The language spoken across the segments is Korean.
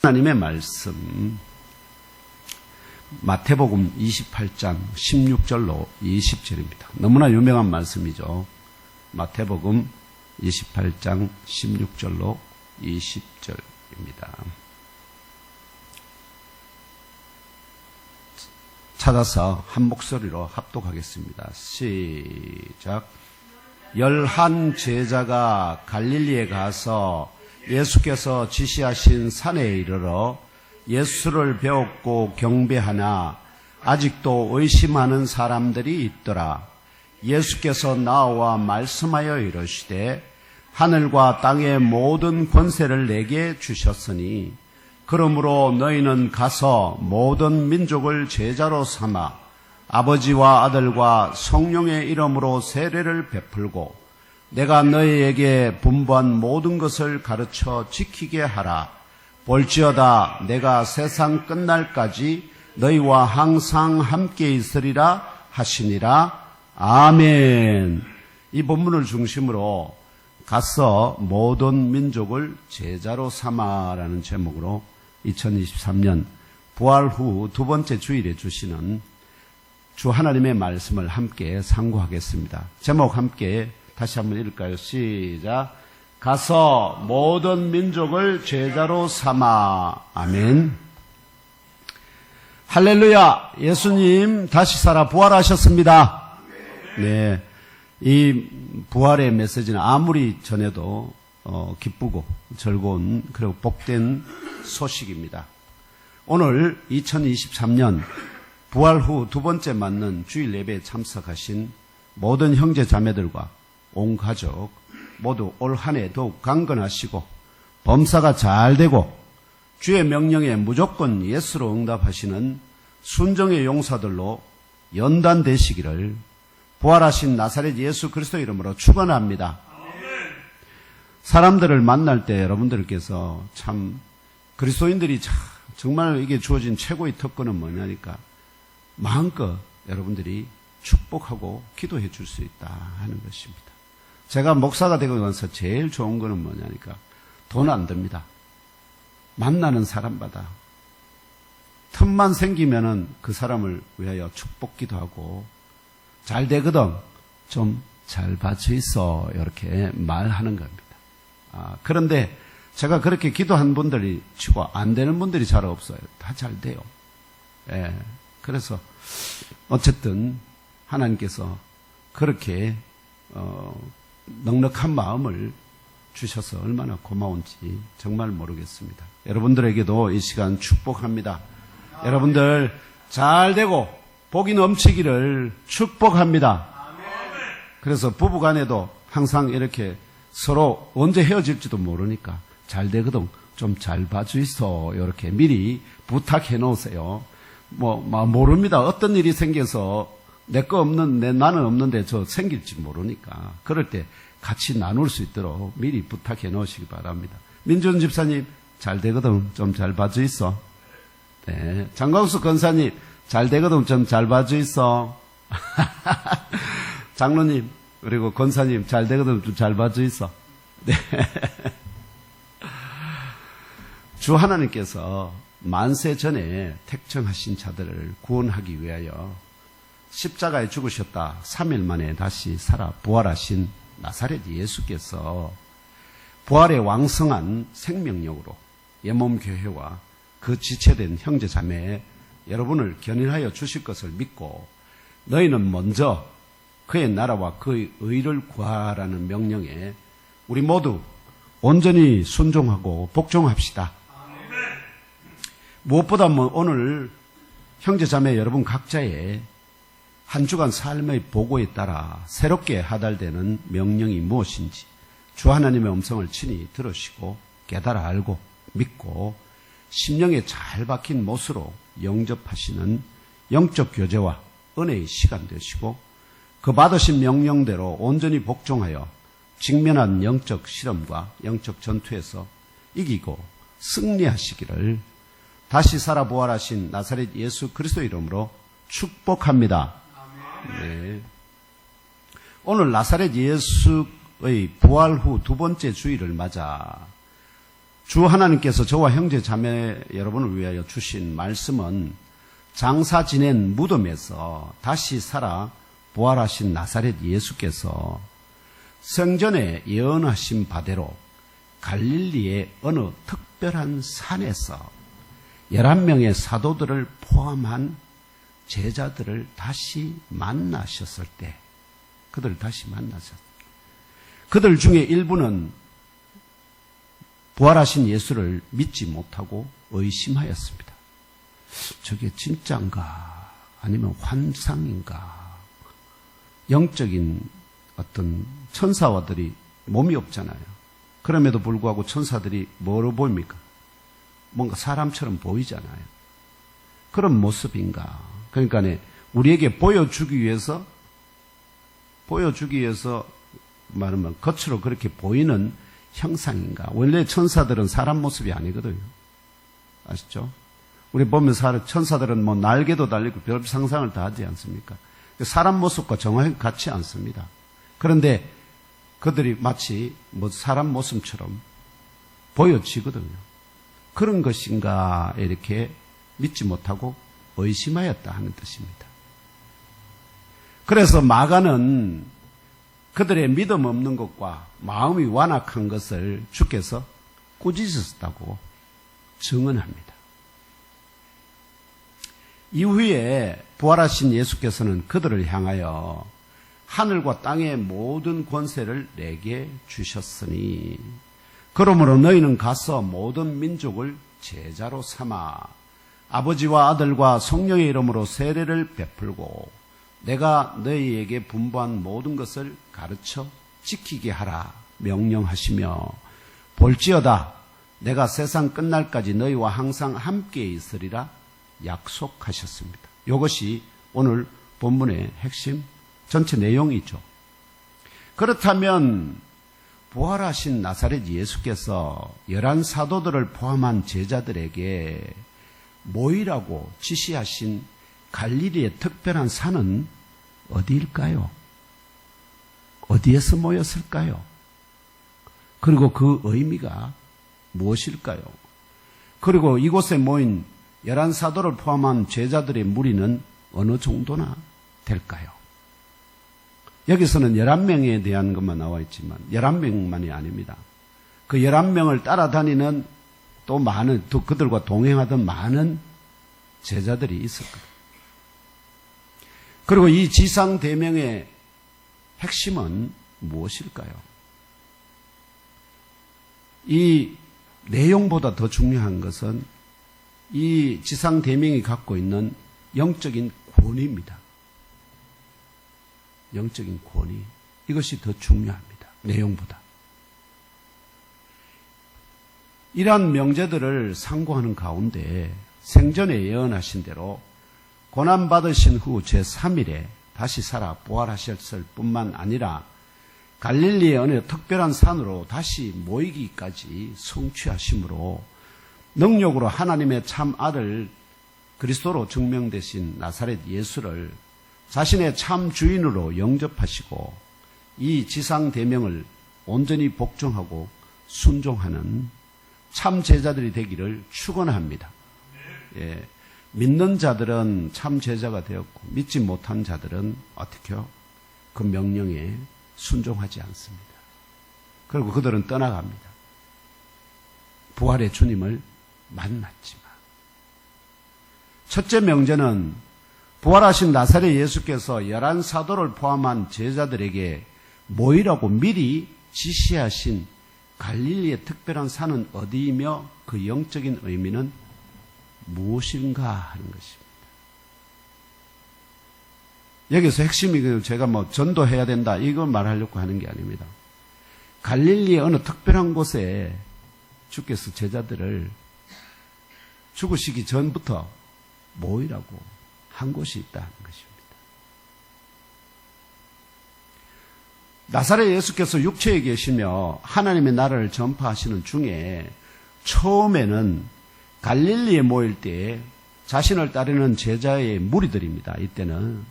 하나님의 말씀 마태복음 28장 16절로 20절입니다. 너무나 유명한 말씀이죠. 마태복음 28장 16절로 20절입니다. 찾아서 한 목소리로 합독하겠습니다. 시작. 11 제자가 갈릴리에 가서 예수께서 지시하신 산에 이르러 예수를 배웠고 경배하나 아직도 의심하는 사람들이 있더라. 예수께서 나와 말씀하여 이르시되 하늘과 땅의 모든 권세를 내게 주셨으니 그러므로 너희는 가서 모든 민족을 제자로 삼아 아버지와 아들과 성령의 이름으로 세례를 베풀고 내가 너희에게 분부한 모든 것을 가르쳐 지키게 하라. 볼지어다 내가 세상 끝날까지 너희와 항상 함께 있으리라 하시니라. 아멘. 이 본문을 중심으로 가서 모든 민족을 제자로 삼아라는 제목으로 2023년 부활 후 두 번째 주일에 주시는 주 하나님의 말씀을 함께 상고하겠습니다. 제목 함께 다시 한번 읽을까요? 시작. 가서 모든 민족을 제자로 삼아. 아멘. 할렐루야. 예수님 다시 살아 부활하셨습니다. 네, 이 부활의 메시지는 아무리 전해도 기쁘고 즐거운 그리고 복된 소식입니다. 오늘 2023년 부활 후 두 번째 맞는 주일 예배에 참석하신 모든 형제 자매들과 온 가족 모두 올 한 해 더욱 강건하시고 범사가 잘 되고 주의 명령에 무조건 예수로 응답하시는 순종의 용사들로 연단되시기를 부활하신 나사렛 예수 그리스도 이름으로 축원합니다. 사람들을 만날 때 여러분들께서 참 그리스도인들이 정말 이게 주어진 최고의 특권은 뭐냐니까 마음껏 여러분들이 축복하고 기도해 줄 수 있다 하는 것입니다. 제가 목사가 되고 나서 제일 좋은 거는 뭐냐니까 돈 안 듭니다. 만나는 사람마다 틈만 생기면은 그 사람을 위하여 축복 기도하고 잘 되거든 좀 잘 봐주 있어 이렇게 말하는 겁니다. 그런데 제가 그렇게 기도한 분들이 치고 안 되는 분들이 잘 없어요. 다 잘 돼요. 예. 그래서 어쨌든 하나님께서 그렇게 넉넉한 마음을 주셔서 얼마나 고마운지 정말 모르겠습니다. 여러분들에게도 이 시간 축복합니다. 여러분들 잘 되고 복이 넘치기를 축복합니다. 그래서 부부간에도 항상 이렇게 서로 언제 헤어질지도 모르니까 잘 되거든 좀 잘 봐주 있어 이렇게 미리 부탁해 놓으세요. 모릅니다. 어떤 일이 생겨서 내 거 없는, 나는 없는데 저 생길지 모르니까. 그럴 때 같이 나눌 수 있도록 미리 부탁해 놓으시기 바랍니다. 민준 집사님, 잘 되거든. 좀 잘 봐주 있어. 네. 장광수 권사님, 잘 되거든. 좀 잘 봐주 있어. 장로님, 그리고 권사님, 잘 되거든. 좀 잘 봐주 있어. 네. 주 하나님께서 만세 전에 택정하신 자들을 구원하기 위하여 십자가에 죽으셨다 3일 만에 다시 살아 부활하신 나사렛 예수께서 부활의 왕성한 생명력으로 예몸교회와 그 지체된 형제자매 여러분을 견인하여 주실 것을 믿고 너희는 먼저 그의 나라와 그의 의를 구하라는 명령에 우리 모두 온전히 순종하고 복종합시다. 무엇보다 오늘 형제자매 여러분 각자의 한 주간 삶의 보고에 따라 새롭게 하달되는 명령이 무엇인지 주 하나님의 음성을 친히 들으시고 깨달아 알고 믿고 심령에 잘 박힌 못으로 영접하시는 영적 교제와 은혜의 시간 되시고 그 받으신 명령대로 온전히 복종하여 직면한 영적 실험과 영적 전투에서 이기고 승리하시기를 다시 살아 부활하신 나사렛 예수 그리스도 이름으로 축복합니다. 네. 오늘 나사렛 예수의 부활 후 두 번째 주일을 맞아 주 하나님께서 저와 형제 자매 여러분을 위하여 주신 말씀은 장사 지낸 무덤에서 다시 살아 부활하신 나사렛 예수께서 성전에 예언하신 바대로 갈릴리의 어느 특별한 산에서 11명의 사도들을 포함한 제자들을 다시 만나셨을 때, 그들 중에 일부는 부활하신 예수를 믿지 못하고 의심하였습니다. 저게 진짜인가? 아니면 환상인가? 영적인 어떤 천사와들이 몸이 없잖아요. 그럼에도 불구하고 천사들이 뭐로 보입니까? 뭔가 사람처럼 보이잖아요. 그런 모습인가? 그러니까 우리에게 보여주기 위해서 말하면 겉으로 그렇게 보이는 형상인가? 원래 천사들은 사람 모습이 아니거든요. 아시죠? 우리 보면 천사들은 뭐 날개도 달리고 별 상상을 다 하지 않습니까? 사람 모습과 정확히 같지 않습니다. 그런데 그들이 마치 뭐 사람 모습처럼 보여지거든요. 그런 것인가 이렇게 믿지 못하고 의심하였다 하는 뜻입니다. 그래서 마가는 그들의 믿음 없는 것과 마음이 완악한 것을 주께서 꾸짖으셨다고 증언합니다. 이후에 부활하신 예수께서는 그들을 향하여 하늘과 땅의 모든 권세를 내게 주셨으니 그러므로 너희는 가서 모든 민족을 제자로 삼아 아버지와 아들과 성령의 이름으로 세례를 베풀고 내가 너희에게 분부한 모든 것을 가르쳐 지키게 하라 명령하시며 볼지어다 내가 세상 끝날까지 너희와 항상 함께 있으리라 약속하셨습니다. 이것이 오늘 본문의 핵심 전체 내용이죠. 그렇다면 부활하신 나사렛 예수께서 11사도들을 포함한 제자들에게 모이라고 지시하신 갈릴리의 특별한 산은 어디일까요? 어디에서 모였을까요? 그리고 그 의미가 무엇일까요? 그리고 이곳에 모인 11사도를 포함한 제자들의 무리는 어느 정도나 될까요? 여기서는 11명에 대한 것만 나와 있지만 11명만이 아닙니다. 그 11명을 따라다니는 또 그들과 동행하던 많은 제자들이 있었거든요. 그리고 이 지상대명의 핵심은 무엇일까요? 이 내용보다 더 중요한 것은 이 지상대명이 갖고 있는 영적인 권위입니다. 영적인 권위. 이것이 더 중요합니다. 내용보다. 이러한 명제들을 상고하는 가운데 생전에 예언하신 대로 고난받으신 후 제3일에 다시 살아 부활하셨을 뿐만 아니라 갈릴리의 어느 특별한 산으로 다시 모이기까지 성취하심으로 능력으로 하나님의 참 아들 그리스도로 증명되신 나사렛 예수를 자신의 참 주인으로 영접하시고 이 지상 대명을 온전히 복종하고 순종하는 참 제자들이 되기를 축원합니다. 예, 믿는 자들은 참 제자가 되었고 믿지 못한 자들은 어떻게요? 그 명령에 순종하지 않습니다. 그리고 그들은 떠나갑니다. 부활의 주님을 만났지만 첫째 명제는 부활하신 나사렛 예수께서 11사도를 포함한 제자들에게 모이라고 미리 지시하신 갈릴리의 특별한 산은 어디이며 그 영적인 의미는 무엇인가 하는 것입니다. 여기서 핵심이 제가 전도해야 된다 이거 말하려고 하는 게 아닙니다. 갈릴리의 어느 특별한 곳에 주께서 제자들을 죽으시기 전부터 모이라고 한 곳이 있다는 것입니다. 나사렛 예수께서 육체에 계시며 하나님의 나라를 전파하시는 중에 처음에는 갈릴리에 모일 때 자신을 따르는 제자의 무리들입니다. 이때는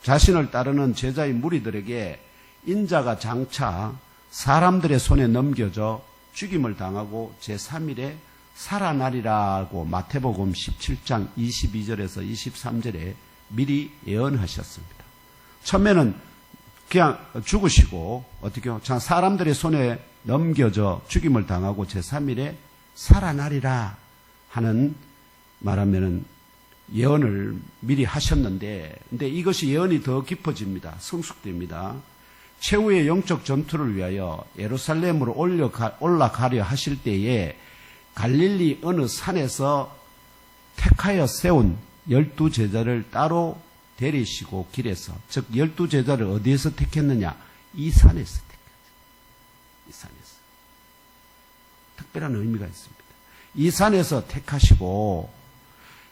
자신을 따르는 제자의 무리들에게 인자가 장차 사람들의 손에 넘겨져 죽임을 당하고 제3일에 살아나리라고 마태복음 17장 22절에서 23절에 미리 예언하셨습니다. 처음에는 그냥 죽으시고 어떻게요? 사람들의 손에 넘겨져 죽임을 당하고 제3일에 살아나리라 하는 말하면은 예언을 미리 하셨는데, 근데 이것이 예언이 더 깊어집니다. 성숙됩니다. 최후의 영적 전투를 위하여 예루살렘으로 올라가려 하실 때에 갈릴리 어느 산에서 택하여 세운 12제자를 따로 데리시고 길에서, 즉 12제자를 어디에서 택했느냐? 이 산에서 택했어요. 이 산에서. 특별한 의미가 있습니다. 이 산에서 택하시고,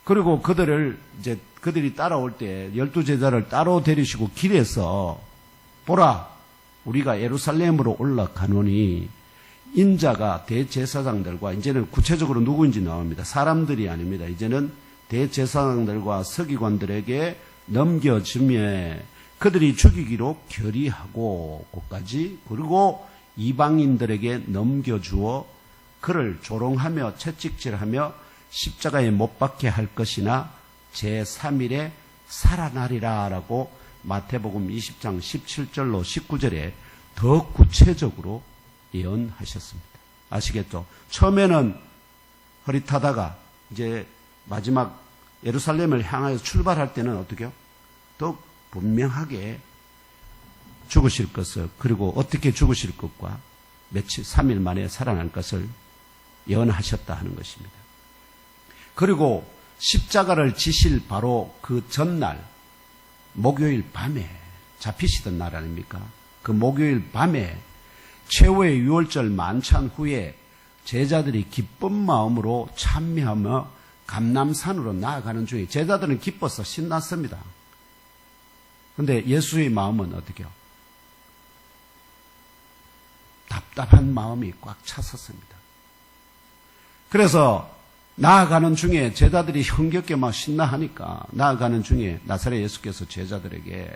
그리고 그들이 따라올 때 12제자를 따로 데리시고 길에서 보라, 우리가 예루살렘으로 올라가노니 인자가 대제사장들과, 이제는 구체적으로 누구인지 나옵니다. 사람들이 아닙니다. 이제는 대제사장들과 서기관들에게 넘겨주며 그들이 죽이기로 결의하고 곳까지, 그리고 이방인들에게 넘겨주어 그를 조롱하며 채찍질하며 십자가에 못 박게 할 것이나 제3일에 살아나리라 라고 마태복음 20장 17절로 19절에 더 구체적으로 예언하셨습니다. 아시겠죠? 처음에는 흐릿하다가 이제 마지막 예루살렘을 향하여 출발할 때는 어떻게요? 더 분명하게 죽으실 것을, 그리고 어떻게 죽으실 것과 며칠 3일 만에 살아날 것을 예언하셨다 하는 것입니다. 그리고 십자가를 지실 바로 그 전날 목요일 밤에 잡히시던 날 아닙니까? 그 목요일 밤에 최후의 유월절 만찬 후에 제자들이 기쁜 마음으로 참여하며 감람산으로 나아가는 중에 제자들은 기뻐서 신났습니다. 그런데 예수의 마음은 어떻게요? 답답한 마음이 꽉 찼었습니다. 그래서 나아가는 중에 제자들이 흥겹게 막 신나하니까 나아가는 중에 나사렛 예수께서 제자들에게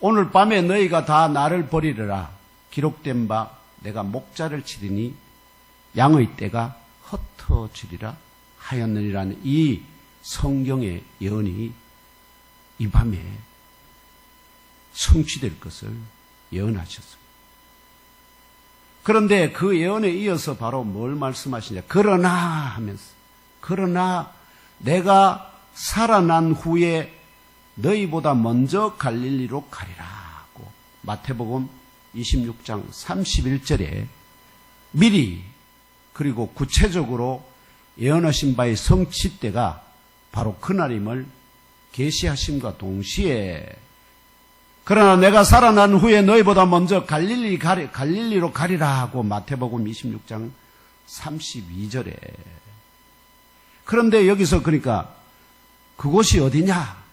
오늘 밤에 너희가 다 나를 버리리라. 기록된 바 내가 목자를 치리니 양의 떼가 흩어지리라 하였느니라는 이 성경의 예언이 이 밤에 성취될 것을 예언하셨습니다. 그런데 그 예언에 이어서 바로 뭘 말씀하시냐? 그러나 하면서, 그러나 내가 살아난 후에 너희보다 먼저 갈릴리로 가리라고 마태복음 26장 31절에 미리 그리고 구체적으로 예언하신 바의 성취 때가 바로 그날임을 계시하심과 동시에, 그러나 내가 살아난 후에 너희보다 먼저 갈릴리로 가리라 하고 마태복음 26장 32절에. 그런데 여기서 그러니까 그곳이 어디냐?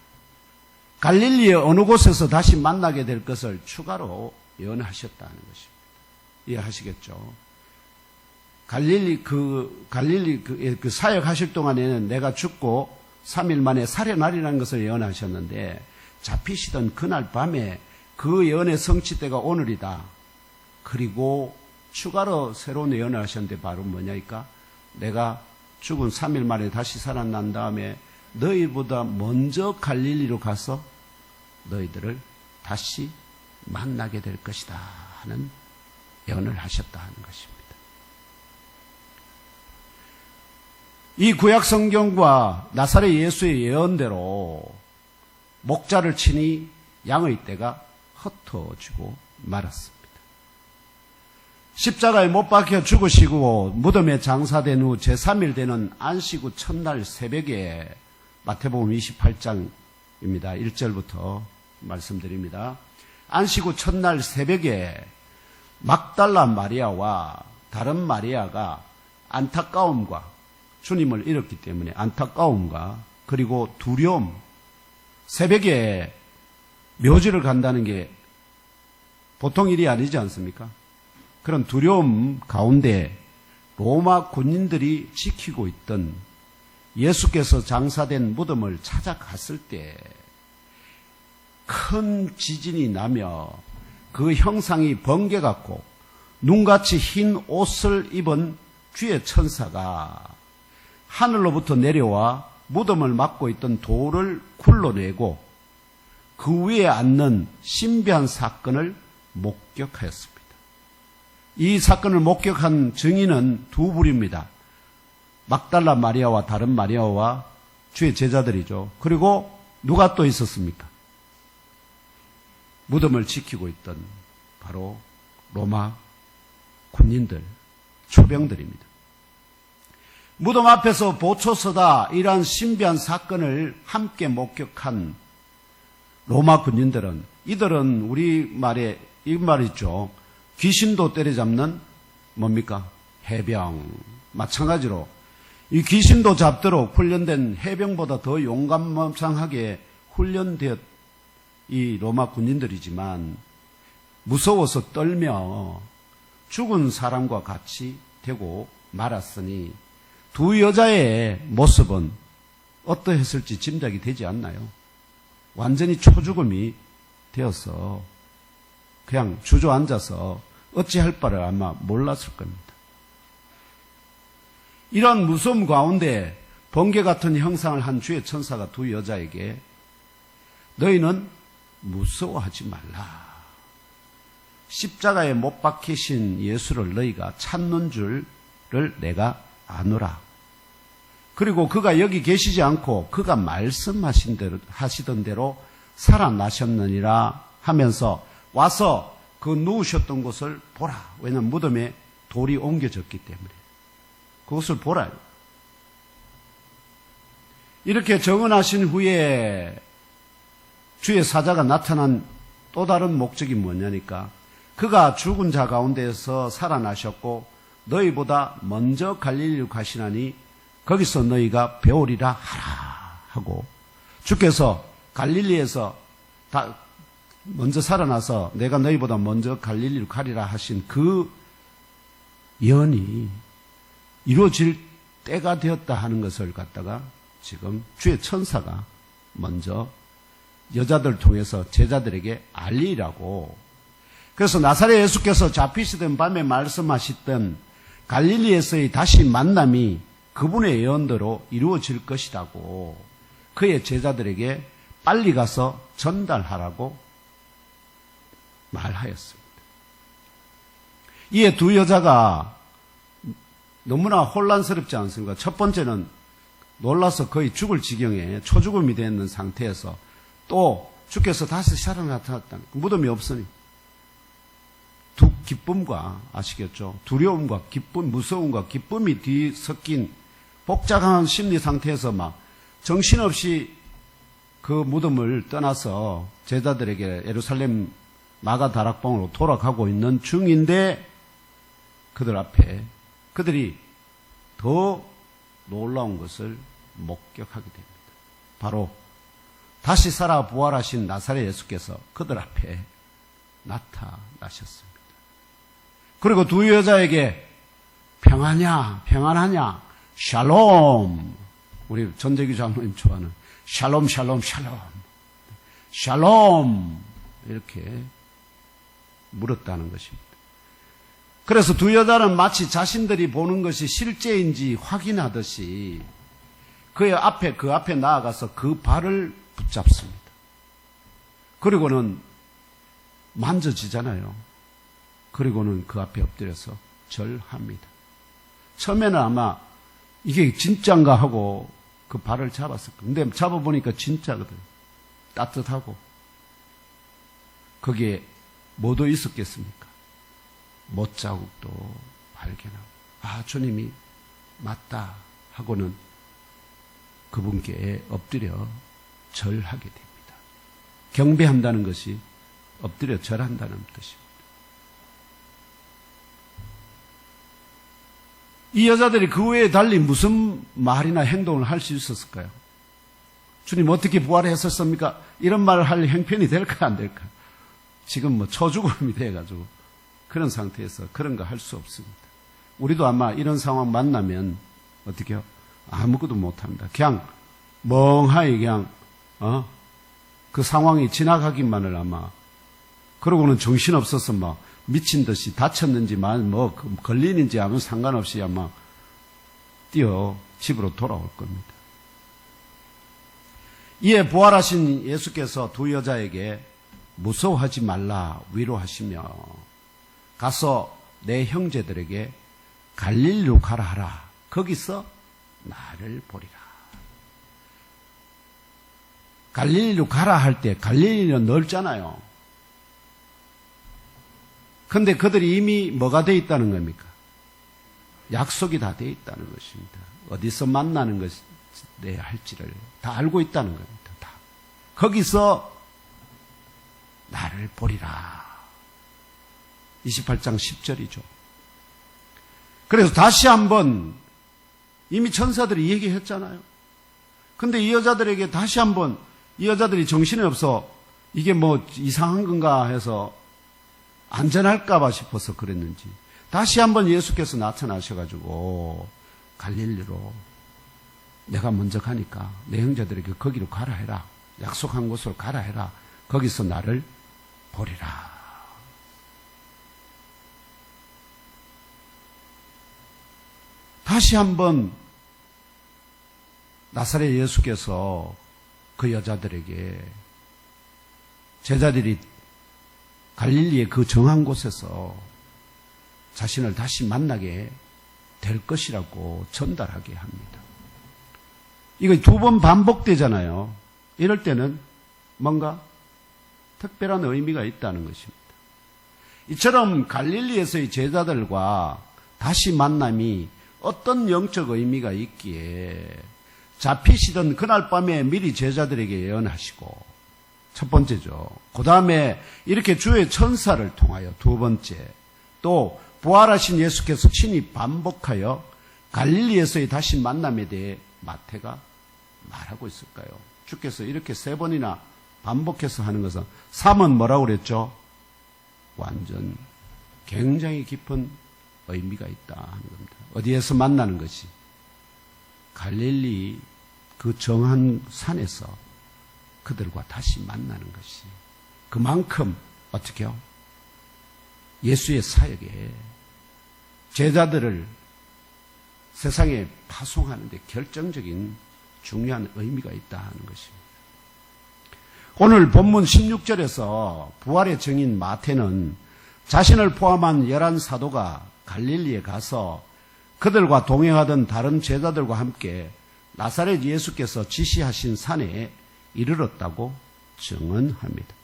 갈릴리의 어느 곳에서 다시 만나게 될 것을 추가로 예언하셨다는 것입니다. 이해하시겠죠? 갈릴리 그 사역하실 동안에는 내가 죽고 3일 만에 살아나리라는 것을 예언하셨는데, 잡히시던 그날 밤에 그 예언의 성취 때가 오늘이다. 그리고 추가로 새로운 예언을 하셨는데 바로 뭐냐니까? 내가 죽은 3일 만에 다시 살아난 다음에 너희보다 먼저 갈릴리로 가서 너희들을 다시 만나게 될 것이다 하는 예언을 하셨다 하는 것입니다. 이 구약 성경과 나사렛 예수의 예언대로 목자를 치니 양의 떼가 흩어지고 말았습니다. 십자가에 못 박혀 죽으시고 무덤에 장사된 후 제3일 되는 안식 후 첫날 새벽에, 마태복음 28장입니다. 1절부터 말씀드립니다. 안식 후 첫날 새벽에 막달라 마리아와 다른 마리아가 안타까움과, 주님을 잃었기 때문에 안타까움과 그리고 두려움, 새벽에 묘지를 간다는 게 보통 일이 아니지 않습니까? 그런 두려움 가운데 로마 군인들이 지키고 있던 예수께서 장사된 무덤을 찾아갔을 때 큰 지진이 나며 그 형상이 번개같고 눈같이 흰 옷을 입은 주의 천사가 하늘로부터 내려와 무덤을 막고 있던 돌을 굴러내고 그 위에 앉는 신비한 사건을 목격하였습니다. 이 사건을 목격한 증인은 두 부류입니다. 막달라 마리아와 다른 마리아와 주의 제자들이죠. 그리고 누가 또 있었습니까? 무덤을 지키고 있던 바로 로마 군인들, 초병들입니다. 무덤 앞에서 보초 서다 이러한 신비한 사건을 함께 목격한 로마 군인들은, 이들은 우리 말에 이 말 있죠. 귀신도 때려잡는 뭡니까? 해병. 마찬가지로 이 귀신도 잡도록 훈련된 해병보다 더 용감무쌍하게 훈련되었 이 로마 군인들이지만 무서워서 떨며 죽은 사람과 같이 되고 말았으니 두 여자의 모습은 어떠했을지 짐작이 되지 않나요? 완전히 초죽음이 되어서 그냥 주저앉아서 어찌할 바를 아마 몰랐을 겁니다. 이런 무서움 가운데 번개 같은 형상을 한 주의 천사가 두 여자에게 너희는 무서워하지 말라. 십자가에 못 박히신 예수를 너희가 찾는 줄을 내가 아노라. 그리고 그가 여기 계시지 않고 그가 말씀하신 대로 하시던 대로 살아나셨느니라 하면서 와서 그 누우셨던 곳을 보라. 왜냐하면 무덤에 돌이 옮겨졌기 때문에 그것을 보라. 이렇게 정언하신 후에 주의 사자가 나타난 또 다른 목적이 뭐냐니까 그가 죽은 자 가운데에서 살아나셨고 너희보다 먼저 갈릴리로 가시나니 거기서 너희가 배우리라 하라 하고 주께서 갈릴리에서 다 먼저 살아나서 내가 너희보다 먼저 갈릴리로 가리라 하신 그 예언이 이루어질 때가 되었다 하는 것을 갖다가 지금 주의 천사가 먼저 여자들 통해서 제자들에게 알리라고. 그래서 나사렛 예수께서 잡히시던 밤에 말씀하셨던 갈릴리에서의 다시 만남이 그분의 예언대로 이루어질 것이라고 그의 제자들에게 빨리 가서 전달하라고 말하였습니다. 이에 두 여자가 너무나 혼란스럽지 않습니까? 첫 번째는 놀라서 거의 죽을 지경에 초죽음이 되어 있는 상태에서 또 주께서 다시 살아나타났다. 무덤이 없으니 두 기쁨과 아시겠죠? 두려움과 기쁨, 무서움과 기쁨이 뒤섞인 복잡한 심리 상태에서 막 정신없이 그 무덤을 떠나서 제자들에게 예루살렘 마가 다락방으로 돌아가고 있는 중인데 그들 앞에 그들이 더 놀라운 것을 목격하게 됩니다. 바로 다시 살아 부활하신 나사렛 예수께서 그들 앞에 나타나셨습니다. 그리고 두 여자에게 평안하냐, 평안하냐, 샬롬. 우리 전재규 장로님 좋아하는 샬롬, 샬롬, 샬롬. 샬롬. 이렇게 물었다는 것입니다. 그래서 두 여자는 마치 자신들이 보는 것이 실제인지 확인하듯이 그 앞에 나아가서 그 발을 붙잡습니다. 그리고는 만져지잖아요. 그리고는 그 앞에 엎드려서 절합니다. 처음에는 아마 이게 진짠가 하고 그 발을 잡았을 거예요. 근데 잡아보니까 진짜거든요. 따뜻하고. 거기에 뭐도 있었겠습니까? 못자국도 발견하고 아 주님이 맞다 하고는 그분께 엎드려 절하게 됩니다. 경배한다는 것이 엎드려 절한다는 뜻입니다. 이 여자들이 그 외에 달리 무슨 말이나 행동을 할 수 있었을까요? 주님 어떻게 부활했었습니까? 이런 말을 할 형편이 될까 안 될까? 지금 뭐 초죽음이 돼가지고 그런 상태에서 그런 거 할 수 없습니다. 우리도 아마 이런 상황 만나면 어떻게 해요? 아무것도 못합니다. 그냥 멍하니 그냥 그 상황이 지나가기만을 아마 그러고는 정신없어서 막 미친 듯이 다쳤는지만 뭐 걸리는지 아무 상관없이 아마 뛰어 집으로 돌아올 겁니다. 이에 부활하신 예수께서 두 여자에게 무서워하지 말라 위로하시며 가서 내 형제들에게 갈릴리로 가라 하라. 거기서 나를 보리라. 갈릴리로 가라 할 때 갈릴리는 넓잖아요. 근데 그들이 이미 뭐가 돼 있다는 겁니까? 약속이 다 돼 있다는 것입니다. 어디서 만나는 것에 할지를 다 알고 있다는 겁니다. 다. 거기서 나를 보리라. 28장 10절이죠. 그래서 다시 한번 이미 천사들이 얘기했잖아요. 근데 이 여자들에게 다시 한번 이 여자들이 정신이 없어 이게 뭐 이상한 건가 해서 안전할까봐 싶어서 그랬는지 다시 한번 예수께서 나타나셔가지고 갈릴리로 내가 먼저 가니까 내 형제들에게 거기로 가라 해라. 약속한 곳으로 가라 해라. 거기서 나를 보리라. 다시 한번 나사렛 예수께서 그 여자들에게 제자들이 갈릴리의 그 정한 곳에서 자신을 다시 만나게 될 것이라고 전달하게 합니다. 이거 두 번 반복되잖아요. 이럴 때는 뭔가 특별한 의미가 있다는 것입니다. 이처럼 갈릴리에서의 제자들과 다시 만남이 어떤 영적 의미가 있기에 잡히시던 그날 밤에 미리 제자들에게 예언하시고 첫 번째죠. 그 다음에 이렇게 주의 천사를 통하여 두 번째 또 부활하신 예수께서 친히 반복하여 갈릴리에서의 다시 만남에 대해 마태가 말하고 있을까요? 주께서 이렇게 세 번이나 반복해서 하는 것은 3은 뭐라고 그랬죠? 완전 굉장히 깊은 의미가 있다 하는 겁니다. 어디에서 만나는 것이? 갈릴리 그 정한 산에서 그들과 다시 만나는 것이 그만큼 어떻게요? 예수의 사역에 제자들을 세상에 파송하는 데 결정적인 중요한 의미가 있다 하는 것입니다. 오늘 본문 16절에서 부활의 증인 마태는 자신을 포함한 11사도가 갈릴리에 가서 그들과 동행하던 다른 제자들과 함께 나사렛 예수께서 지시하신 산에 이르렀다고 증언합니다.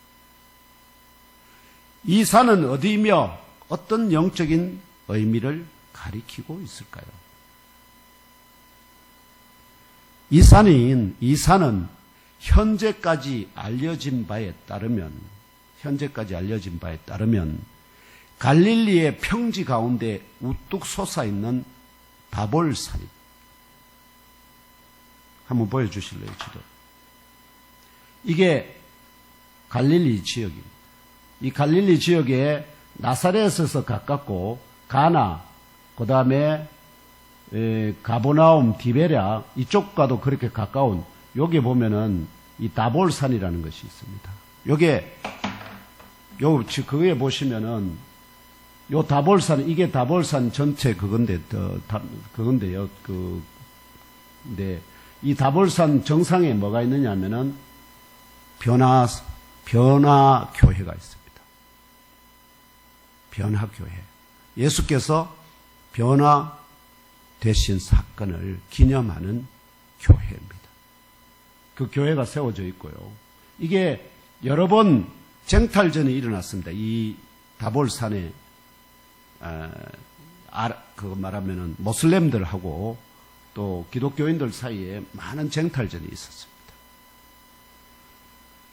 이 산은 어디이며 어떤 영적인 의미를 가리키고 있을까요? 이 산은 현재까지 알려진 바에 따르면 갈릴리의 평지 가운데 우뚝 솟아있는 다볼산입니다. 한번 보여주실래요, 지도? 이게 갈릴리 지역입니다. 이 갈릴리 지역에 나사렛에서 가깝고 가나, 그 다음에 가보나움, 디베랴 이쪽과도 그렇게 가까운 여기 보면은 이 다볼산이라는 것이 있습니다. 그에 보시면은 요 다볼산, 이게 다볼산 전체 그건데요. 근데 이 다볼산 정상에 뭐가 있느냐 하면은 변화교회가 있습니다. 변화교회. 예수께서 변화되신 사건을 기념하는 교회입니다. 그 교회가 세워져 있고요. 이게 여러 번 쟁탈전이 일어났습니다. 이 다볼산에 말하면은 모슬렘들하고 또 기독교인들 사이에 많은 쟁탈전이 있었습니다.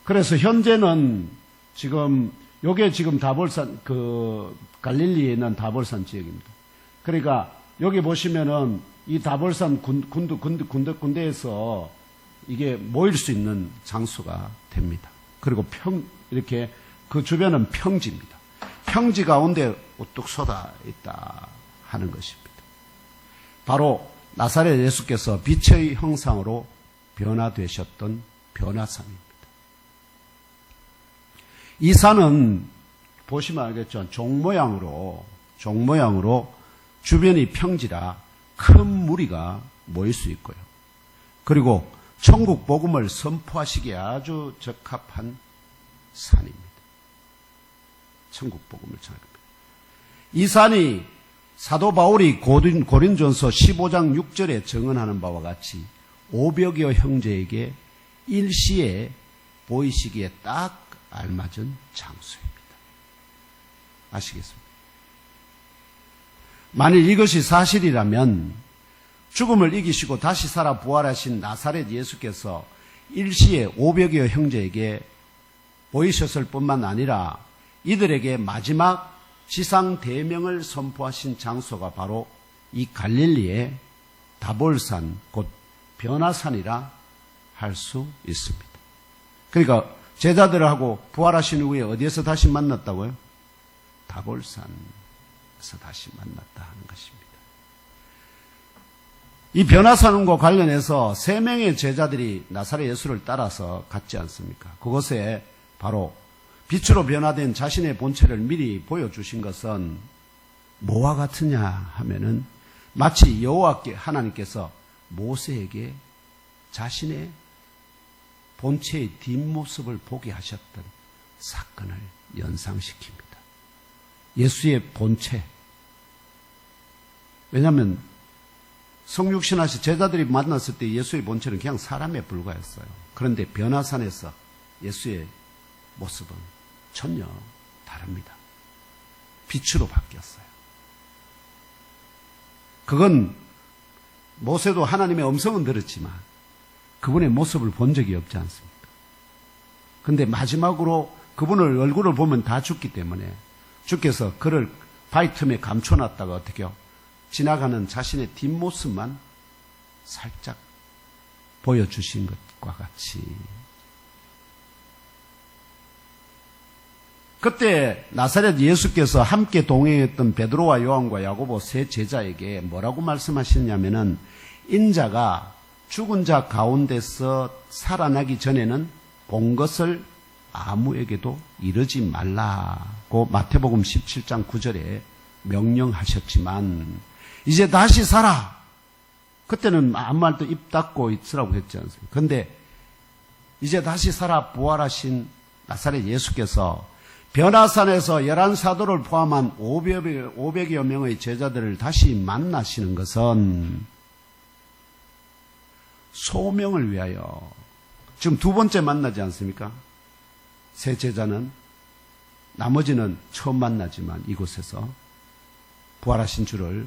그래서 현재는 요게 지금 다볼산, 갈릴리에 있는 다볼산 지역입니다. 그러니까 여기 보시면은 이 다볼산 군데에서 이게 모일 수 있는 장소가 됩니다. 그리고 이렇게 그 주변은 평지입니다. 평지 가운데 우뚝 솟아 있다 하는 것입니다. 바로 나사렛 예수께서 빛의 형상으로 변화되셨던 변화산입니다. 이 산은 보시면 알겠죠. 종 모양으로 주변이 평지라 큰 무리가 모일 수 있고요. 그리고 천국 복음을 선포하시기에 아주 적합한 산입니다. 천국 복음을 전합니다. 이 산이 사도 바울이 고린전서 15장 6절에 증언하는 바와 같이 500여 형제에게 일시에 보이시기에 딱 알맞은 장소입니다. 아시겠습니까? 만일 이것이 사실이라면 죽음을 이기시고 다시 살아 부활하신 나사렛 예수께서 일시에 500여 형제에게 보이셨을 뿐만 아니라 이들에게 마지막 지상 대명을 선포하신 장소가 바로 이 갈릴리의 다볼산, 곧 변화산이라 할 수 있습니다. 그러니까 제자들하고 부활하신 후에 어디에서 다시 만났다고요? 다볼산에서 다시 만났다 하는 것입니다. 이 변화산과 관련해서 3명의 제자들이 나사렛 예수를 따라서 갔지 않습니까? 그것에 바로 빛으로 변화된 자신의 본체를 미리 보여주신 것은 뭐와 같으냐 하면은 마치 여호와 하나님께서 모세에게 자신의 본체의 뒷모습을 보게 하셨던 사건을 연상시킵니다. 예수의 본체. 왜냐하면 성육신하신 제자들이 만났을 때 예수의 본체는 그냥 사람에 불과했어요. 그런데 변화산에서 예수의 모습은 전혀 다릅니다. 빛으로 바뀌었어요. 그건 모세도 하나님의 음성은 들었지만 그분의 모습을 본 적이 없지 않습니까? 그런데 마지막으로 그분을 얼굴을 보면 다 죽기 때문에 주께서 그를 바위 틈에 감춰놨다가 어떻게요? 지나가는 자신의 뒷모습만 살짝 보여주신 것과 같이 그때 나사렛 예수께서 함께 동행했던 베드로와 요한과 야고보 3 제자에게 뭐라고 말씀하셨냐면은 인자가 죽은 자 가운데서 살아나기 전에는 본 것을 아무에게도 이르지 말라고 마태복음 17장 9절에 명령하셨지만 이제 다시 살아. 그때는 아무 말도 입 닫고 있으라고 했지 않습니까? 그런데 이제 다시 살아 부활하신 나사렛 예수께서 변화산에서 11사도를 포함한 500여 명의 제자들을 다시 만나시는 것은 소명을 위하여 지금 2번째 만나지 않습니까? 3 제자는 나머지는 처음 만나지만 이곳에서 부활하신 주를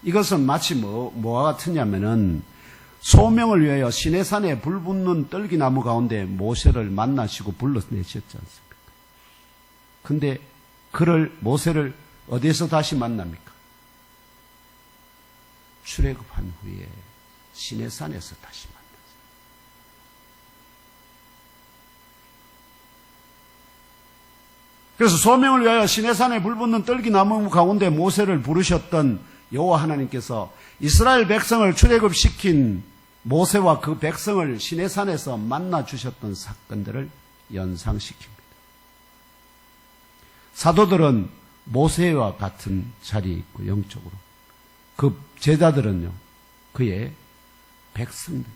이것은 마치 뭐와 같으냐면은 소명을 위하여 시내산에 불붙는 떨기나무 가운데 모세를 만나시고 불러내셨지 않습니까? 근데 모세를 어디에서 다시 만납니까? 출애굽한 후에 시내산에서 다시 만났어요. 그래서 소명을 위하여 시내산에 불붙는 떨기나무 가운데 모세를 부르셨던 여호와 하나님께서 이스라엘 백성을 출애굽시킨 모세와 그 백성을 시내산에서 만나 주셨던 사건들을 연상시킵니다. 사도들은 모세와 같은 자리에 있고 영적으로 그 제자들은요 그의 백성들이에요.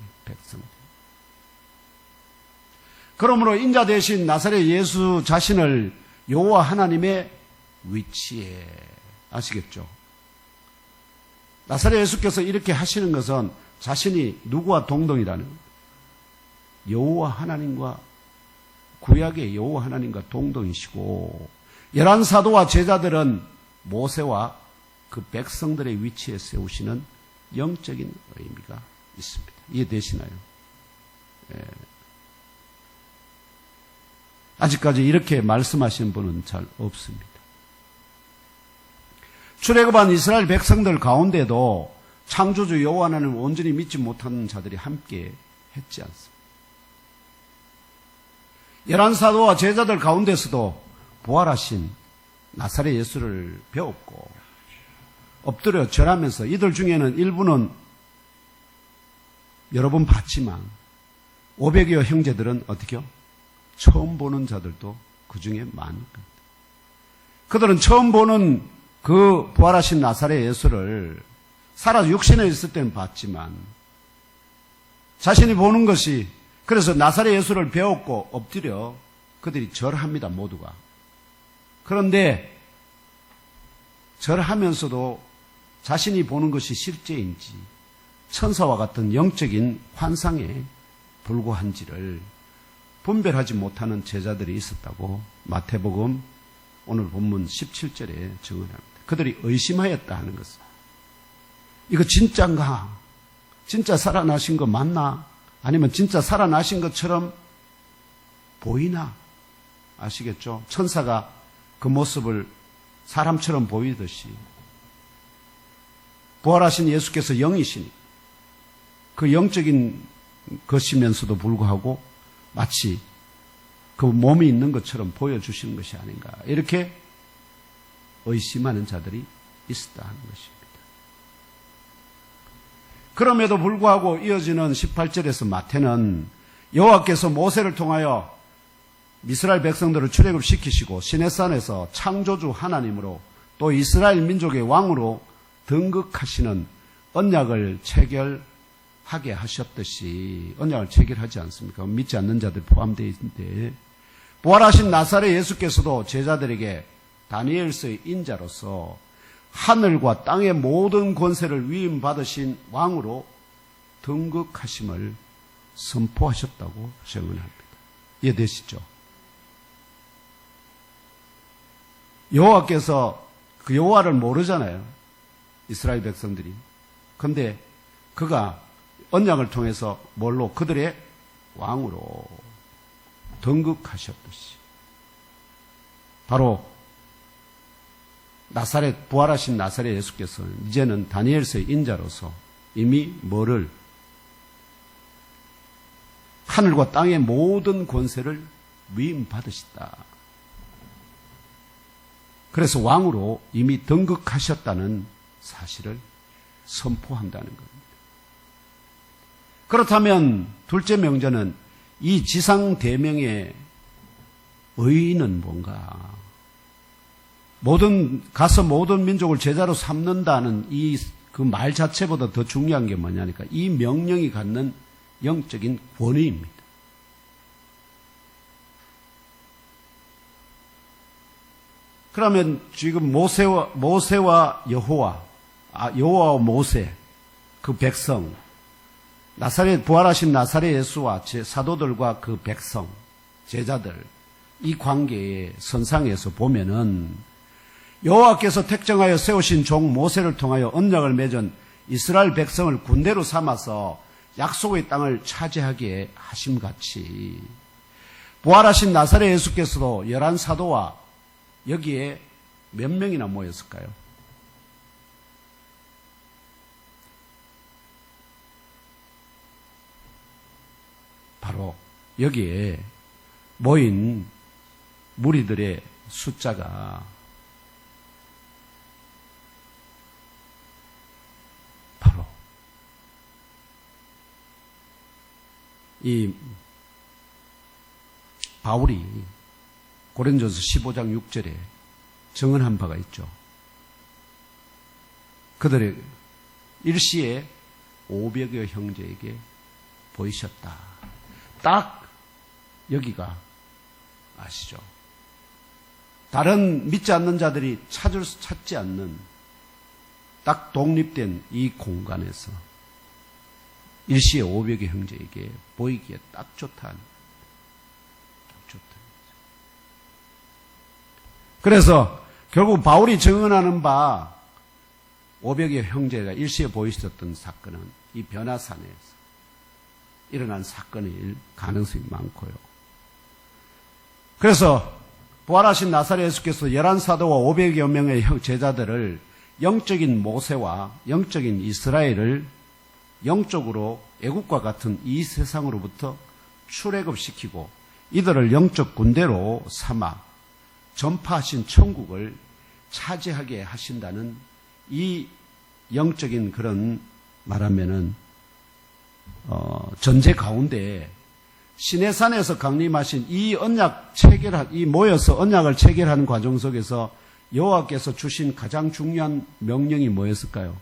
그러므로 인자 대신 나사렛 예수 자신을 여호와 하나님의 위치에 아시겠죠? 나사렛 예수께서 이렇게 하시는 것은 자신이 누구와 동등이라는 거예요. 여호와 하나님과 구약의 여호와 하나님과 동등이시고 11사도와 제자들은 모세와 그 백성들의 위치에 세우시는 영적인 의미가 있습니다. 이해되시나요? 예. 아직까지 이렇게 말씀하신 분은 잘 없습니다. 출애굽한 이스라엘 백성들 가운데도 창조주 여호와 하나님을 온전히 믿지 못하는 자들이 함께 했지 않습니까? 11사도와 제자들 가운데서도 부활하신 나사렛 예수를 배웠고 엎드려 절하면서 이들 중에는 일부는 여러 번 봤지만 500여 형제들은 어떻게요? 처음 보는 자들도 그 중에 많을 겁니다. 그들은 처음 보는 그 부활하신 나사렛 예수를 살아 육신에 있을 때는 봤지만 자신이 보는 것이, 그래서 나사렛 예수를 배웠고 엎드려 그들이 절합니다, 모두가. 그런데 절하면서도 자신이 보는 것이 실제인지 천사와 같은 영적인 환상에 불과한지를 분별하지 못하는 제자들이 있었다고 마태복음 오늘 본문 17절에 증언합니다. 그들이 의심하였다 하는 것은, 이거 진짜인가? 진짜 살아나신 거 맞나? 아니면 진짜 살아나신 것처럼 보이나? 아시겠죠? 천사가 그 모습을 사람처럼 보이듯이 부활하신 예수께서 영이시니 그 영적인 것이면서도 불구하고 마치 그 몸이 있는 것처럼 보여주시는 것이 아닌가, 이렇게 의심하는 자들이 있었다 하는 것입니다. 그럼에도 불구하고 이어지는 18절에서 마태는 여호와께서 모세를 통하여 이스라엘 백성들을 출애굽시키시고 시내산에서 창조주 하나님으로 또 이스라엘 민족의 왕으로 등극하시는 언약을 체결하게 하셨듯이, 언약을 체결하지 않습니까? 믿지 않는 자들 포함되어 있는데, 부활하신 나사렛 예수께서도 제자들에게 다니엘서의 인자로서 하늘과 땅의 모든 권세를 위임받으신 왕으로 등극하심을 선포하셨다고 증언합니다. 이해되시죠? 여호와께서, 그 여호와를 모르잖아요, 이스라엘 백성들이. 그런데 그가 언약을 통해서 뭘로? 그들의 왕으로 등극하셨듯이 바로 나사렛, 부활하신 나사렛 예수께서는 이제는 다니엘서의 인자로서 이미 뭐를? 하늘과 땅의 모든 권세를 위임받으시다. 그래서 왕으로 이미 등극하셨다는 사실을 선포한다는 겁니다. 그렇다면 둘째 명제는 이 지상 대명의 의의는 뭔가? 가서 모든 민족을 제자로 삼는다는 이 그 말 자체보다 더 중요한 게 뭐냐니까, 이 명령이 갖는 영적인 권위입니다. 그러면 지금 모세와 여호와와 모세, 그 백성, 부활하신 나사렛 예수와 사도들과 그 백성, 제자들, 이 관계의 선상에서 보면은 여호와께서 택정하여 세우신 종 모세를 통하여 언약을 맺은 이스라엘 백성을 군대로 삼아서 약속의 땅을 차지하게 하심같이 부활하신 나사렛 예수께서도 11사도와 여기에 몇 명이나 모였을까요? 바로 여기에 모인 무리들의 숫자가 바로 이 바울이 고린도서 15장 6절에 증언한 바가 있죠. 그들의 일시에 500여 형제에게 보이셨다. 딱 여기가 아시죠? 다른 믿지 않는 자들이 찾지 않는 딱 독립된 이 공간에서 일시에 500여 형제에게 보이기에 딱 좋다. 그래서 결국 바울이 증언하는 바 500여 형제가 일시에 보이셨던 사건은 이 변화산에서 일어난 사건일 가능성이 많고요. 그래서 부활하신 나사렛 예수께서 11사도와 500여 명의 제자들을 영적인 모세와 영적인 이스라엘을 영적으로 애국과 같은 이 세상으로부터 출애굽시키고 이들을 영적 군대로 삼아 전파하신 천국을 차지하게 하신다는 이 영적인 그런 말하면은 전제 가운데 시내산에서 강림하신 이 언약 이 모여서 언약을 체결하는 과정 속에서 여호와께서 주신 가장 중요한 명령이 뭐였을까요?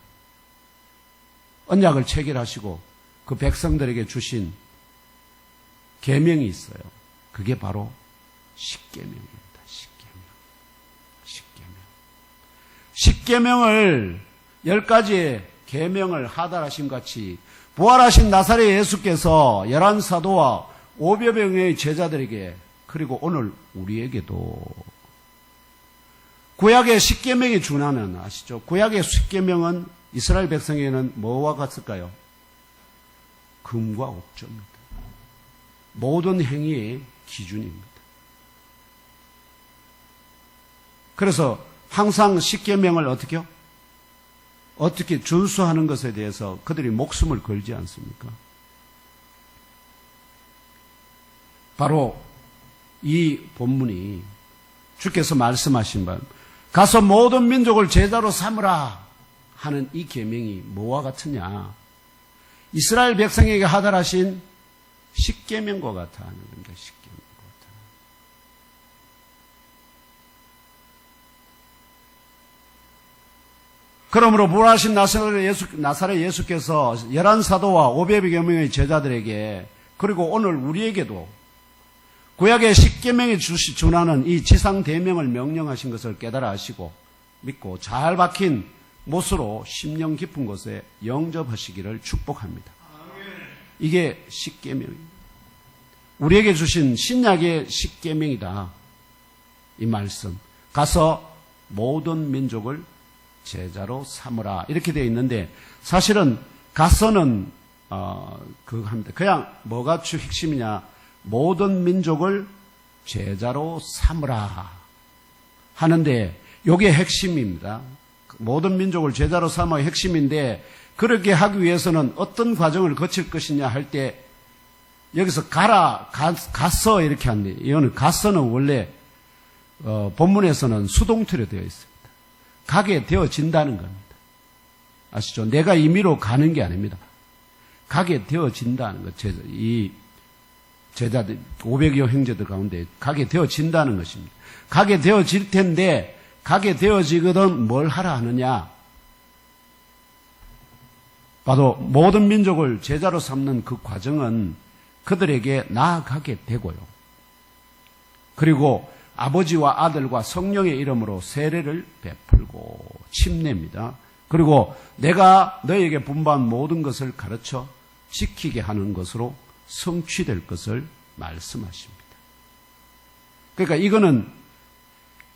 언약을 체결하시고 그 백성들에게 주신 계명이 있어요. 그게 바로 십계명입니다. 십계명을 10가지의 계명을 하달하신 같이 부활하신 나사렛 예수께서 11사도와 500여 명의 제자들에게 그리고 오늘 우리에게도 구약의 십계명이 준하는 아시죠? 구약의 십계명은 이스라엘 백성에게는 뭐와 같을까요? 금과 옥조입니다. 모든 행위의 기준입니다. 그래서 항상 십계명을 어떻게 준수하는 것에 대해서 그들이 목숨을 걸지 않습니까? 바로 이 본문이 주께서 말씀하신 바 가서 모든 민족을 제자로 삼으라 하는 이 계명이 뭐와 같으냐? 이스라엘 백성에게 하달하신 십계명과 같아 하는 겁니다. 십계명과 같아. 그러므로 부활하신 나사렛 예수께서 11사도와 500여 명의 제자들에게 그리고 오늘 우리에게도 구약의 십계명에 준하는 이 지상대명을 명령하신 것을 깨달아 아시고 믿고 잘 박힌 못으로 심령 깊은 곳에 영접하시기를 축복합니다. 이게 십계명입니다. 우리에게 주신 신약의 십계명이다. 이 말씀. 가서 모든 민족을 제자로 삼으라. 이렇게 되어 있는데 사실은 가서는 그거 합니다. 그냥 뭐가 핵심이냐? 모든 민족을 제자로 삼으라 하는데 이게 핵심입니다. 모든 민족을 제자로 삼아의 핵심인데 그렇게 하기 위해서는 어떤 과정을 거칠 것이냐 할 때 여기서 가서 이렇게 합니다. 이거는 가서는 원래 본문에서는 수동태로 되어 있습니다. 가게 되어진다는 겁니다. 아시죠? 내가 임의로 가는 게 아닙니다. 가게 되어진다는 것. 이 제자들 500여 형제들 가운데 가게 되어진다는 것입니다. 가게 되어질 텐데 가게 되어지거든 뭘 하라 하느냐? 바로 모든 민족을 제자로 삼는 그 과정은 그들에게 나아가게 되고요. 그리고 아버지와 아들과 성령의 이름으로 세례를 베풀고 침례입니다. 그리고 내가 너에게 분부한 모든 것을 가르쳐 지키게 하는 것으로 성취될 것을 말씀하십니다. 그러니까 이거는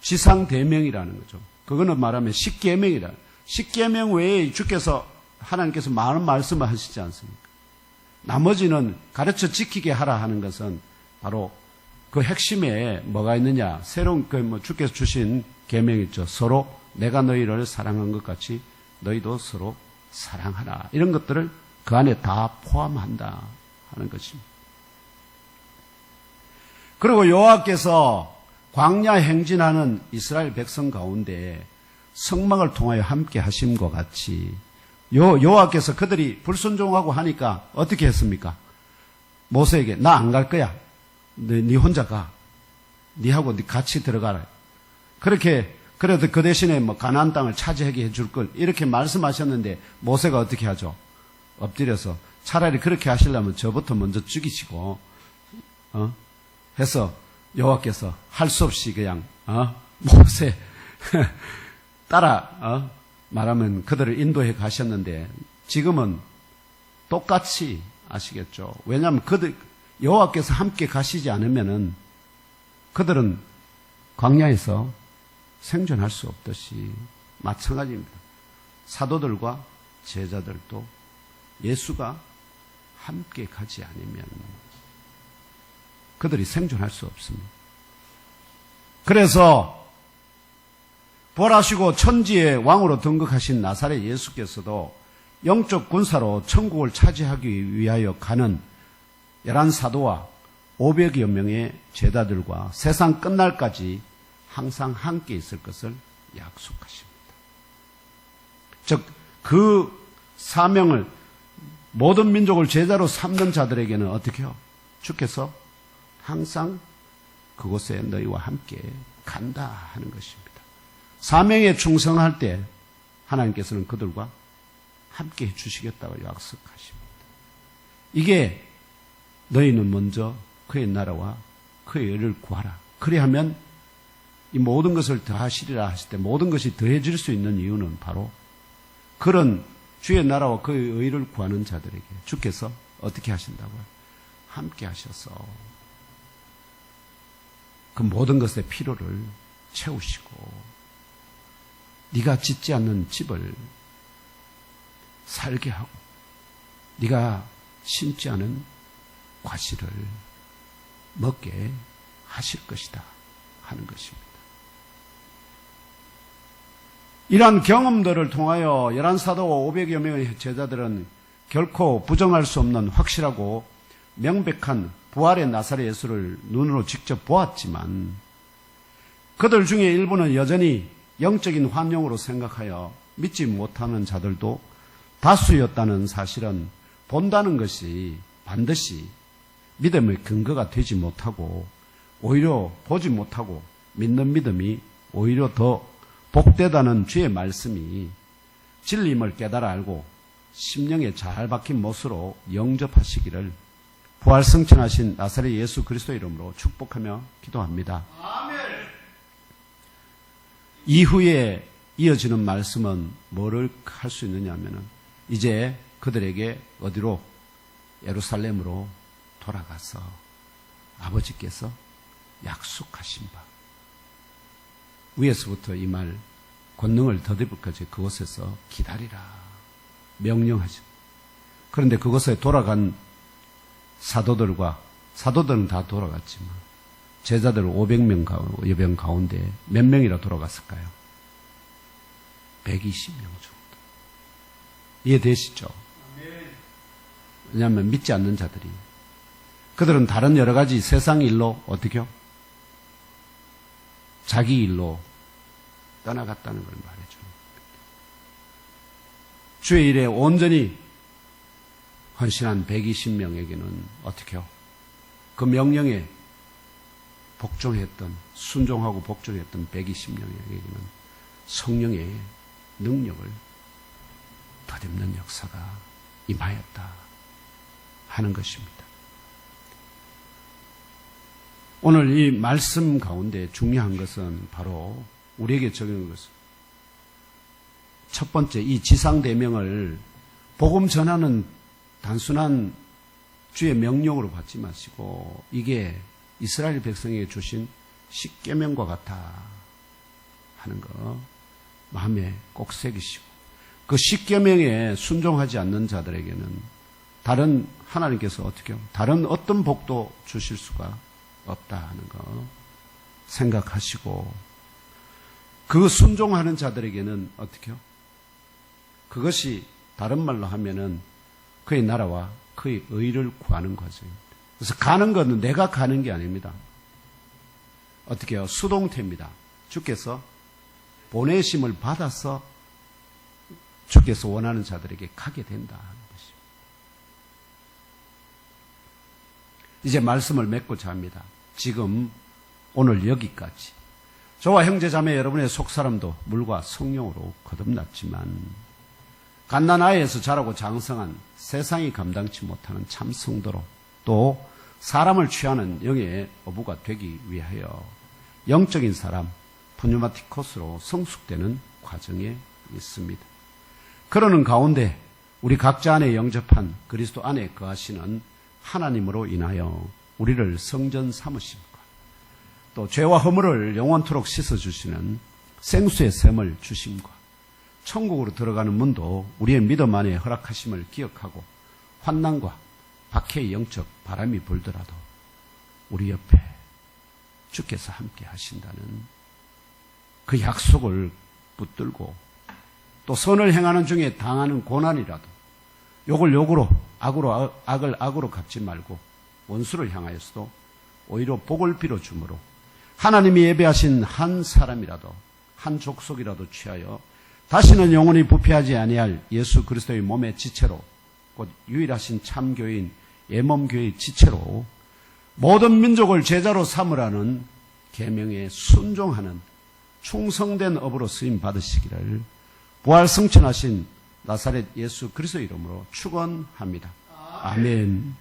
지상대명이라는 거죠. 그거는 말하면 십계명이라. 십계명 외에 주께서 하나님께서 많은 말씀을 하시지 않습니까? 나머지는 가르쳐 지키게 하라 하는 것은 바로 그 핵심에 뭐가 있느냐? 새로운 주께서 주신 계명 있죠. 서로 내가 너희를 사랑한 것 같이 너희도 서로 사랑하라. 이런 것들을 그 안에 다 포함한다 하는 것입니다. 그리고 여호와께서 광야 행진하는 이스라엘 백성 가운데 성막을 통하여 함께 하심과 같이 여호와께서 그들이 불순종하고 하니까 어떻게 했습니까? 모세에게 나 안 갈 거야. 네 혼자 가. 네하고 같이 들어가라. 그렇게 그래도 그 대신에 가나안 땅을 차지하게 해줄 걸 이렇게 말씀하셨는데 모세가 어떻게 하죠? 엎드려서 차라리 그렇게 하시려면 저부터 먼저 죽이시고 해서 여호와께서 할 수 없이 그냥 모세 따라 말하면 그들을 인도해 가셨는데 지금은 똑같이 아시겠죠? 왜냐하면 여호와께서 함께 가시지 않으면은 그들은 광야에서 생존할 수 없듯이 마찬가지입니다. 사도들과 제자들도 예수가 함께 가지 않으면 그들이 생존할 수 없습니다. 그래서 부활하시고 천지의 왕으로 등극하신 나사렛 예수께서도 영적 군사로 천국을 차지하기 위하여 가는 11사도와 500여 명의 제자들과 세상 끝날까지 항상 함께 있을 것을 약속하십니다. 즉, 그 사명을 모든 민족을 제자로 삼는 자들에게는 어떻게 해요? 주께서 항상 그곳에 너희와 함께 간다 하는 것입니다. 사명에 충성할 때 하나님께서는 그들과 함께 해주시겠다고 약속하십니다. 이게 너희는 먼저 그의 나라와 그의 의를 구하라. 그리하면 이 모든 것을 더하시리라 하실 때 모든 것이 더해질 수 있는 이유는 바로 그런 주의 나라와 그의 의를 구하는 자들에게 주께서 어떻게 하신다고요? 함께 하셔서 그 모든 것의 필요를 채우시고 네가 짓지 않는 집을 살게 하고 네가 심지 않은 과실을 먹게 하실 것이다 하는 것입니다. 이러한 경험들을 통하여 11사도와 500여 명의 제자들은 결코 부정할 수 없는 확실하고 명백한 부활의 나사렛 예수를 눈으로 직접 보았지만 그들 중에 일부는 여전히 영적인 환영으로 생각하여 믿지 못하는 자들도 다수였다는 사실은 본다는 것이 반드시 믿음의 근거가 되지 못하고 오히려 보지 못하고 믿는 믿음이 오히려 더 복되다는 주의 말씀이 진리임을 깨달아 알고 심령에 잘 박힌 못으로 영접하시기를 부활승천하신 나사렛 예수 그리스도 이름으로 축복하며 기도합니다. 아멘. 이후에 이어지는 말씀은 뭐를 할 수 있느냐 하면은 이제 그들에게 어디로 예루살렘으로 돌아가서 아버지께서 약속하신 바 위에서부터 이 말 권능을 더듬을까지 그곳에서 기다리라 명령하죠. 그런데 그곳에 돌아간 사도들은 다 돌아갔지만 제자들 500명 가운데 몇 명이나 돌아갔을까요? 120명 정도. 이해되시죠? 왜냐하면 믿지 않는 자들이 그들은 다른 여러 가지 세상 일로 어떻게요? 자기 일로 떠나갔다는 걸 말해줍니다. 주의 일에 온전히 헌신한 120명에게는 어떻게요? 그 명령에 복종했던, 순종하고 복종했던 120명에게는 성령의 능력을 더듬는 역사가 임하였다 하는 것입니다. 오늘 이 말씀 가운데 중요한 것은 바로 우리에게 적용한 것은 첫 번째 이 지상대명을 복음 전하는 단순한 주의 명령으로 받지 마시고 이게 이스라엘 백성에게 주신 십계명과 같아 하는 거 마음에 꼭 새기시고 그 십계명에 순종하지 않는 자들에게는 다른 하나님께서 어떻게 다른 어떤 복도 주실 수가 없다 하는 거 생각하시고 그 순종하는 자들에게는 어떻게 그것이 다른 말로 하면은 그의 나라와 그의 의를 구하는 과정입니다. 그래서 가는 것은 내가 가는 게 아닙니다. 어떻게 해요? 수동태입니다. 주께서 보내심을 받아서 주께서 원하는 자들에게 가게 된다 하는 것입니다. 이제 말씀을 맺고자 합니다. 지금 오늘 여기까지 저와 형제자매 여러분의 속사람도 물과 성령으로 거듭났지만 갓난아이에서 자라고 장성한 세상이 감당치 못하는 참 성도로 또 사람을 취하는 영의 어부가 되기 위하여 영적인 사람 푸뉴마티코스로 성숙되는 과정에 있습니다. 그러는 가운데 우리 각자 안에 영접한 그리스도 안에 거하시는 하나님으로 인하여 우리를 성전 삼으심과 또 죄와 허물을 영원토록 씻어주시는 생수의 샘을 주심과 천국으로 들어가는 문도 우리의 믿음 안에 허락하심을 기억하고 환난과 박해의 영적 바람이 불더라도 우리 옆에 주께서 함께 하신다는 그 약속을 붙들고 또 선을 행하는 중에 당하는 고난이라도 욕을 욕으로 악을 악으로 갚지 말고 원수를 향하여서도 오히려 복을 빌어주므로 하나님이 예배하신 한 사람이라도 한 족속이라도 취하여 다시는 영원히 부패하지 아니할 예수 그리스도의 몸의 지체로 곧 유일하신 참교인 예몸교의 지체로 모든 민족을 제자로 삼으라는 계명에 순종하는 충성된 업으로 쓰임 받으시기를 부활 성천하신 나사렛 예수 그리스도 이름으로 축원합니다. 아멘.